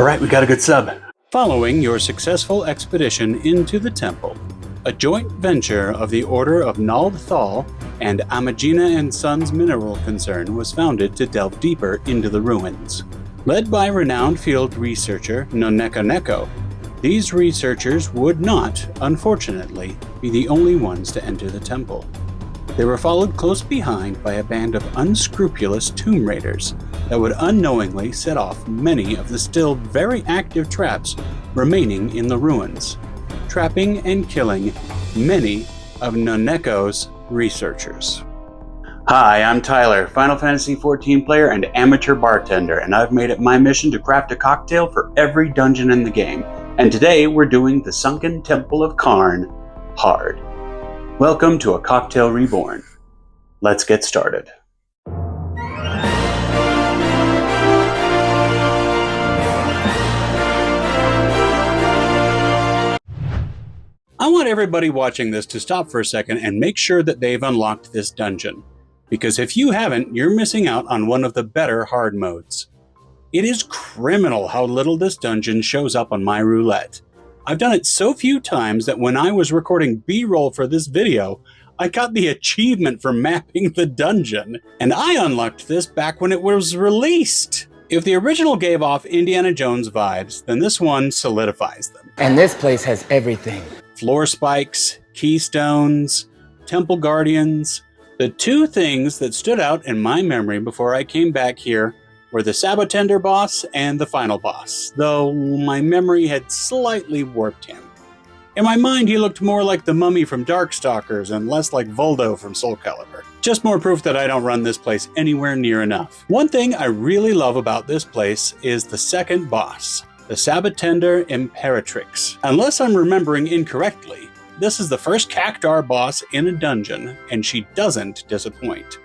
Alright, we got a good sub. Following your successful expedition into the temple, a joint venture of the Order of Thal and Amajina and Sons Mineral Concern was founded to delve deeper into the ruins. Led by renowned field researcher Nenekko Nekko, these researchers would not, unfortunately, be the only ones to enter the temple. They were followed close behind by a band of unscrupulous tomb raiders that would unknowingly set off many of the still very active traps remaining in the ruins, trapping and killing many of Nenekko's researchers. Hi, I'm Tyler, Final Fantasy XIV player and amateur bartender, and I've made it my mission to craft a cocktail for every dungeon in the game. And today we're doing the Sunken Temple of Qarn hard. Welcome to a Cocktail Reborn. Let's get started. I want everybody watching this to stop for a second and make sure that they've unlocked this dungeon, because if you haven't, you're missing out on one of the better hard modes. It is criminal how little this dungeon shows up on my roulette. I've done it so few times that when I was recording B-roll for this video, I got the achievement for mapping the dungeon, and I unlocked this back when it was released. If the original gave off Indiana Jones vibes, then this one solidifies them. And this place has everything. Floor spikes, keystones, temple guardians. The two things that stood out in my memory before I came back here were the Sabotender boss and the final boss, though my memory had slightly warped him. In my mind, he looked more like the mummy from Darkstalkers and less like Voldo from Soul Calibur. Just more proof that I don't run this place anywhere near enough. One thing I really love about this place is the second boss, the Sabotender Imperatrix. Unless I'm remembering incorrectly, this is the first Cactar boss in a dungeon, and she doesn't disappoint.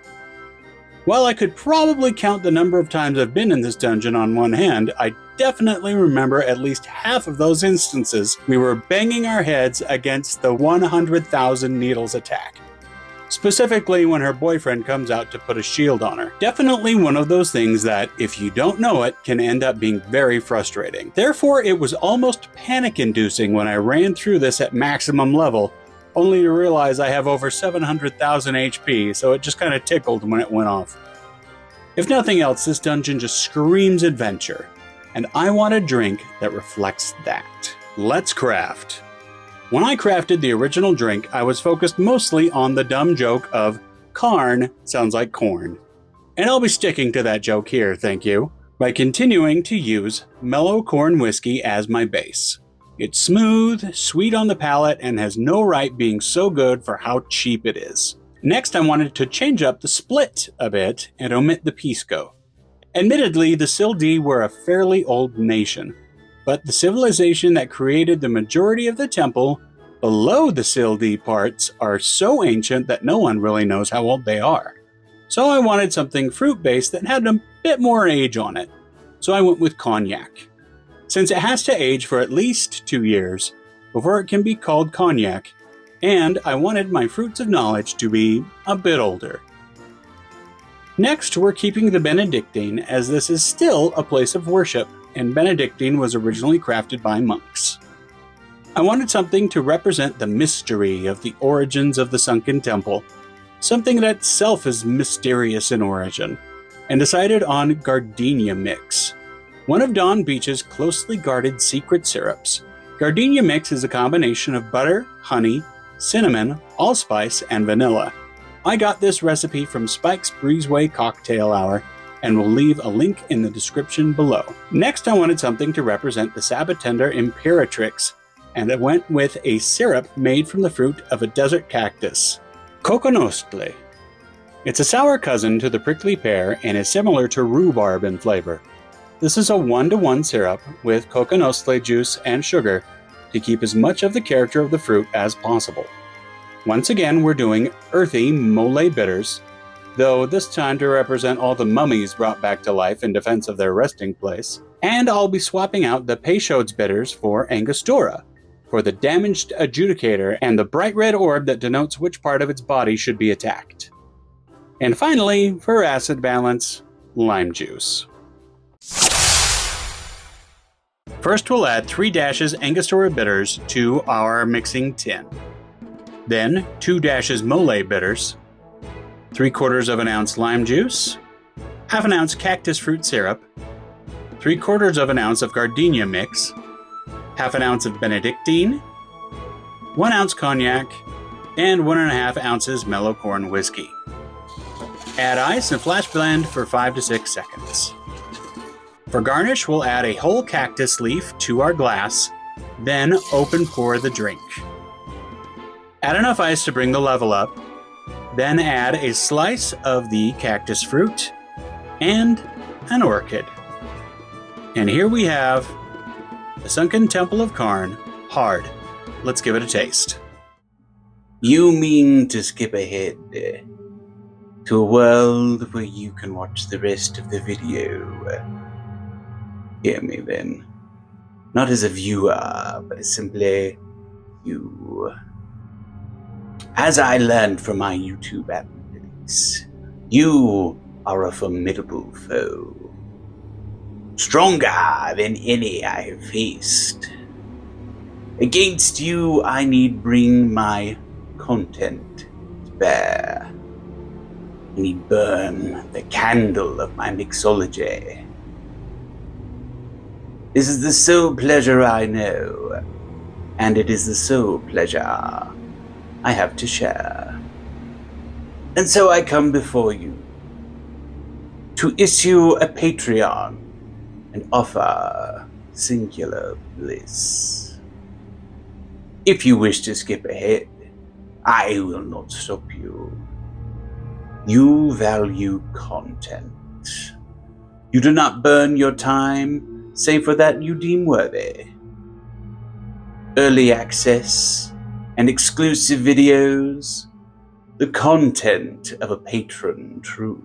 While I could probably count the number of times I've been in this dungeon on one hand, I definitely remember at least half of those instances we were banging our heads against the 100,000 needles attack. Specifically when her boyfriend comes out to put a shield on her. Definitely one of those things that, if you don't know it, can end up being very frustrating. Therefore, it was almost panic-inducing when I ran through this at maximum level, only to realize I have over 700,000 HP, so it just kind of tickled when it went off. If nothing else, this dungeon just screams adventure, and I want a drink that reflects that. Let's craft. When I crafted the original drink, I was focused mostly on the dumb joke of Qarn sounds like corn. And I'll be sticking to that joke here, thank you, by continuing to use mellow corn whiskey as my base. It's smooth, sweet on the palate, and has no right being so good for how cheap it is. Next, I wanted to change up the split a bit and omit the pisco. Admittedly, the Ul'Dah were a fairly old nation, but the civilization that created the majority of the temple below the Ul'Dah parts are so ancient that no one really knows how old they are. So I wanted something fruit-based that had a bit more age on it, so I went with cognac. Since it has to age for at least 2 years before it can be called cognac, and I wanted my fruits of knowledge to be a bit older. Next, we're keeping the Benedictine, as this is still a place of worship, and Benedictine was originally crafted by monks. I wanted something to represent the mystery of the origins of the Sunken Temple, something that itself is mysterious in origin, and decided on gardenia mix, one of Dawn Beach's closely guarded secret syrups. Gardenia mix is a combination of butter, honey, cinnamon, allspice, and vanilla. I got this recipe from Spike's Breezeway Cocktail Hour, and will leave a link in the description below. Next, I wanted something to represent the Sabotender Imperatrix, and I went with a syrup made from the fruit of a desert cactus, cognac. It's a sour cousin to the prickly pear and is similar to rhubarb in flavor. This is a 1-to-1 syrup with cognac juice and sugar to keep as much of the character of the fruit as possible. Once again, we're doing earthy mole bitters, though this time to represent all the mummies brought back to life in defense of their resting place. And I'll be swapping out the Peychaud's bitters for angostura, for the damaged adjudicator and the bright red orb that denotes which part of its body should be attacked. And finally, for acid balance, lime juice. First, we'll add 3 dashes angostura bitters to our mixing tin. Then 2 dashes mole bitters, 3/4 of an ounce lime juice, half an ounce cactus fruit syrup, 3/4 of an ounce of gardenia mix, half an ounce of Benedictine, 1 ounce cognac, and 1.5 ounces mellow corn whiskey. Add ice and flash blend for 5 to 6 seconds. For garnish, we'll add a whole cactus leaf to our glass, then open pour the drink. Add enough ice to bring the level up, then add a slice of the cactus fruit and an orchid. And here we have the Sunken Temple of Qarn, hard. Let's give it a taste. You mean to skip ahead to a world where you can watch the rest of the video? Hear me then. Not as a viewer, but as simply you. As I learned from my YouTube analytics, you are a formidable foe. Stronger than any I have faced. Against you, I need bring my content to bear. I need burn the candle of my mixology. This is the sole pleasure I know, and it is the sole pleasure I have to share. And so I come before you to issue a Patreon and offer singular bliss. If you wish to skip ahead, I will not stop you. You value content. You do not burn your time save for that you deem worthy. Early access and exclusive videos, the content of a patron, true.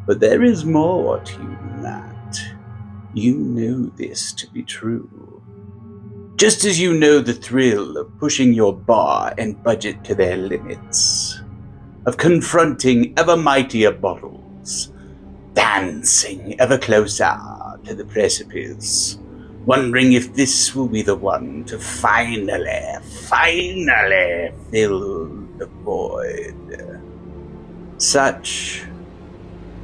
But there is more to you than that. You know this to be true. Just as you know the thrill of pushing your bar and budget to their limits, of confronting ever mightier bottles, dancing ever closer to the precipice, wondering if this will be the one to finally fill the void. Such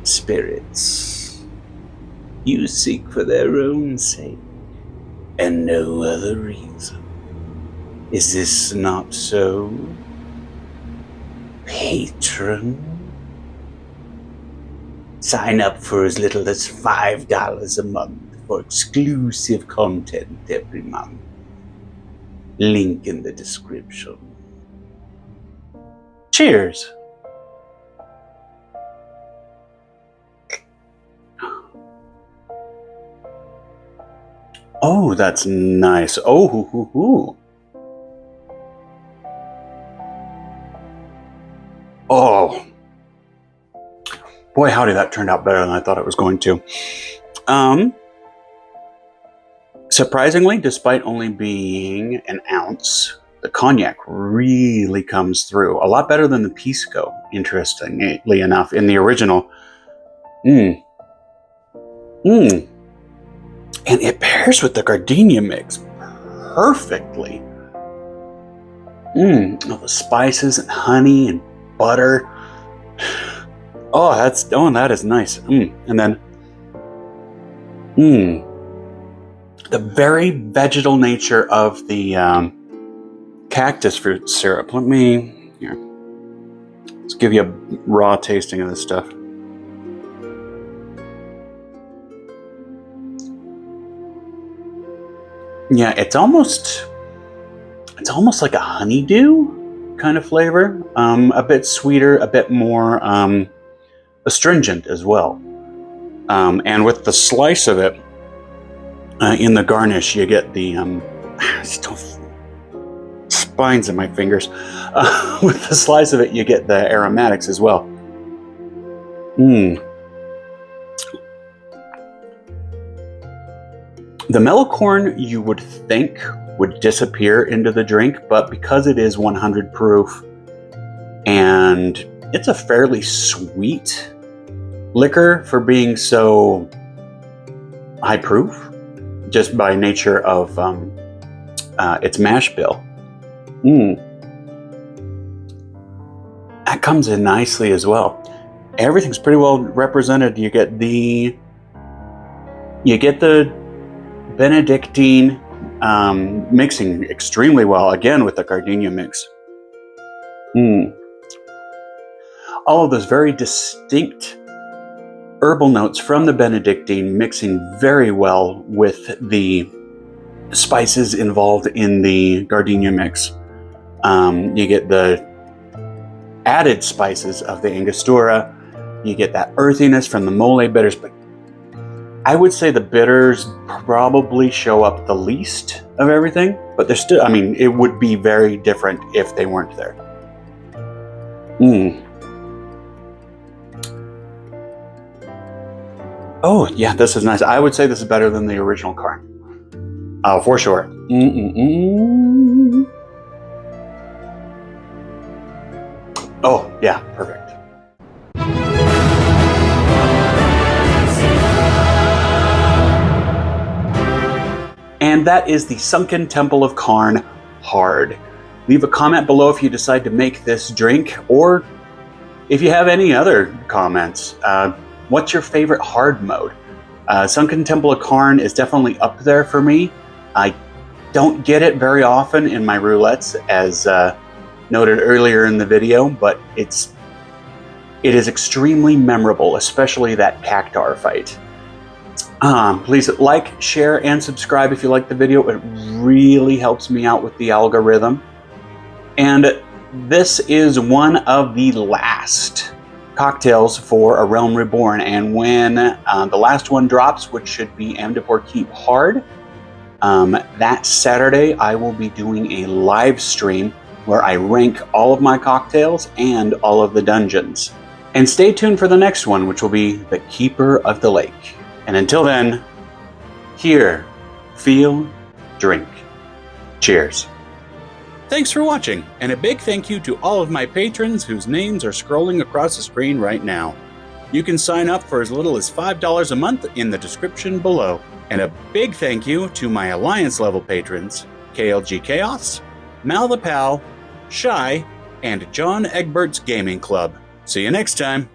spirits you seek for their own sake and no other reason. Is this not so, patron? Sign up for as little as $5 a month for exclusive content every month. Link in the description. Cheers! Oh, that's nice. Oh, hoo, hoo, hoo. Oh. Boy, howdy, that turned out better than I thought it was going to. Surprisingly, despite only being an ounce, the cognac really comes through. A lot better than the pisco, interestingly enough, in the original. And it pairs with the gardenia mix perfectly. All the spices and honey and butter. That is nice. And then, the very vegetal nature of the cactus fruit syrup. Let's give you a raw tasting of this stuff. Yeah, it's almost like a honeydew kind of flavor. A bit sweeter, a bit more astringent as well. And with the slice of it in the garnish, you get the still spines in my fingers. With the slice of it, you get the aromatics as well. The mellow corn you would think would disappear into the drink, but because it is 100 proof and it's a fairly sweet liquor for being so high proof, just by nature of its mash bill. That comes in nicely as well. Everything's pretty well represented. You get the Benedictine mixing extremely well, again with the gardenia mix. All of those very distinct herbal notes from the Benedictine mixing very well with the spices involved in the gardenia mix. You get the added spices of the angostura. You get that earthiness from the mole bitters, but I would say the bitters probably show up the least of everything, but they're still, I mean, it would be very different if they weren't there. Oh, yeah, this is nice. I would say this is better than the original Qarn. Oh, for sure. Oh, yeah, perfect. And that is the Sunken Temple of Qarn Hard. Leave a comment below if you decide to make this drink, or if you have any other comments. What's your favorite hard mode? Sunken Temple of Qarn is definitely up there for me. I don't get it very often in my roulettes, as noted earlier in the video, but it is extremely memorable, especially that Cactar fight. Please like, share, and subscribe if you like the video. It really helps me out with the algorithm. And this is one of the last cocktails for A Realm Reborn, and when the last one drops, which should be Amdapor Keep Hard, that Saturday I will be doing a live stream where I rank all of my cocktails and all of the dungeons. And stay tuned for the next one, which will be the Keeper of the Lake. And until then, hear, feel, drink. Cheers. Thanks for watching, and a big thank you to all of my patrons whose names are scrolling across the screen right now. You can sign up for as little as $5 a month in the description below. And a big thank you to my Alliance level patrons, KLG Chaos, Mal the Pal, Shy, and John Egbert's Gaming Club. See you next time.